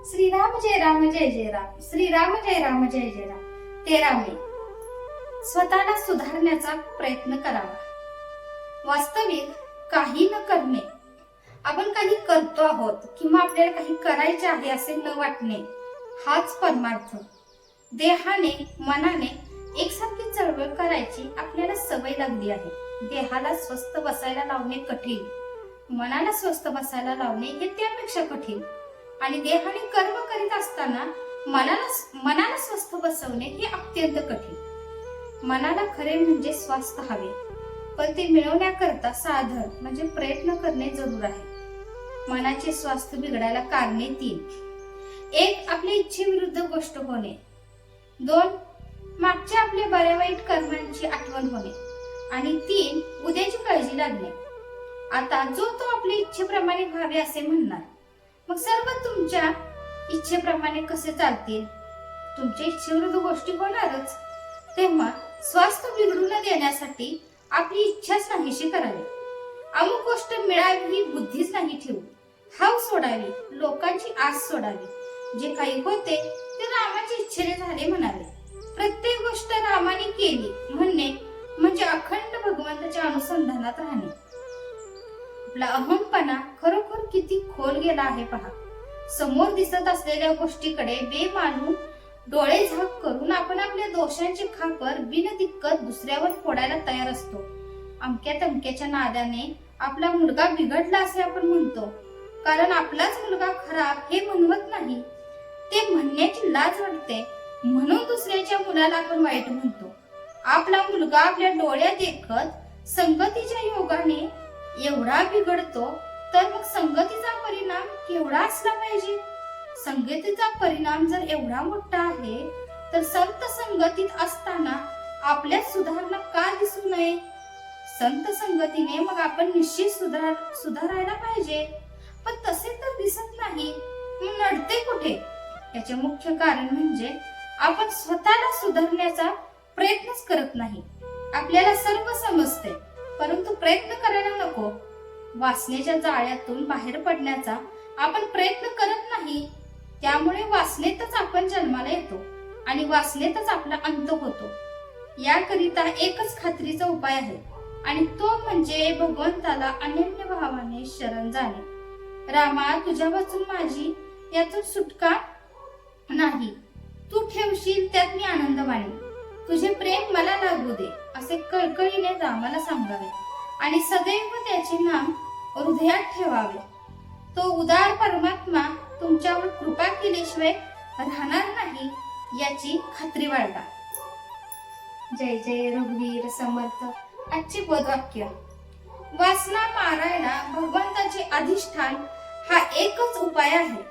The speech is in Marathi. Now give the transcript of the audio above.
श्रीराम जय राम जय जय राम, श्रीराम जय राम जय जय राम. 13 मे. स्वतःला सुधारण्याचा प्रयत्न करावा. वास्तविक काही न करणे, आपण काही करतो आहोत किंवा आपल्याला काही करायचे आहे असे न वाटणे, हाच परमार्थ. देहाने मनाने एकसारखी चळवळ करायची आपल्याला सवय लागली आहे. देहाला स्वस्थ बसायला लावणे कठीण, मनाला स्वस्थ बसायला लावणे हे त्यापेक्षा कठीण. आणि देहाने कर्म करीत असताना मनाला स्वस्थ बसवणे हे अत्यंत कठीण. मनाला खरे म्हणजे स्वास्थ्य हवे, पण ते मिळवण्याकरता साधन म्हणजे प्रयत्न करणे जरूर आहे. मनाचे स्वास्थ्य बिघडायला कारणे 3. 1. आपल्या इच्छेविरुद्ध गोष्ट होणे. 2. मागच्या आपल्या बऱ्या वाईट कर्मांची आठवण होणे. आणि 3. उद्याची काळजी लागणे. आता जो तो आपल्या इच्छेप्रमाणे व्हावे असे म्हणणार, मग सर्व तुमच्या इच्छेप्रमाणे कसे चालतील? तुमच्या इच्छेविरुद्ध गोष्टी होणारच. तेव्हा स्वास्थ्य बिघडू न देण्यासाठी आपली इच्छाच नाहीशी करावी. अमुक गोष्ट मिळावी ही बुद्धीच नाही ठेवू. हाव सोडावी, लोकांची आस सोडावी. जे काही होते ते रामाच्या इच्छेने झाले म्हणावे. प्रत्येक गोष्ट रामाने केली म्हणणे म्हणजे अखंड भगवंताच्या अनुसंधानात राहणे. आपला अहंपणा खरोखर किती खोल गेला आहे पहा. समोर दिसत असलेल्या गोष्टीकडे बेमानून डोळे झाक करून आपण आपल्या दोषांची खापर बिनदिक्कत दुसऱ्यावर फोडायला तयार असतो. अमक्या तमक्याच्या नादाने आपला मुलगा बिघडला असे आपण म्हणतो, कारण आपलाच मुलगा खराब हे म्हणवत नाही. ते म्हणण्याची लाज वाटते म्हणून दुसऱ्याच्या मुलाला आपण वाईट म्हणतो. आपला मुलगा आपल्या डोळ्यात देखत संगतीच्या योगाने एवढा बिघडतो, तर मग संगतीचा परिणाम केवढा असला पाहिजे? संगतीचा परिणाम जर एवढा मोठा आहे, तर संत संगतीत असताना आपल्या सुधारणा का दिसू नये? संत संगतीने मग आपण निश्चित सुधारायला पाहिजे, पण तसे तर दिसत नाही. मग नडते कुठे? याचे मुख्य कारण म्हणजे आपण स्वतःला सुधारण्याचा प्रयत्नच करत नाही. आपल्याला सर्व समजते, परंतु प्रयत्न करायला नको. वासनेच्या जाळ्यातून बाहेर पडण्याचा आपण प्रयत्न करत नाही. त्यामुळे वासनेतच आपण जन्माला येतो आणि वासनेतच आपला अंत होतो. याकरिता एकच खात्रीचा उपाय आहे, आणि तो म्हणजे भगवंताला अनन्य भावाने शरण जाणे. रामा, तुझ्या वाचून माझी यातून सुटका नाही. तू ठेवशील त्यात मी आनंद मानेन. तुझे प्रेम मला लागू दे असे कळकळीने रामाला सांगावे आणि सदैव त्याचे नाम हृदयात ठेवावे. तो उदार परमात्मा तुमच्यावर कृपा केल्याशिवाय राहणार नाही याची खात्री बाळगा. जय जय रघुवीर समर्थ. आजचे बोधवाक्य: वासना मारायला भगवंताचे अधिष्ठान हा एकच उपाय आहे.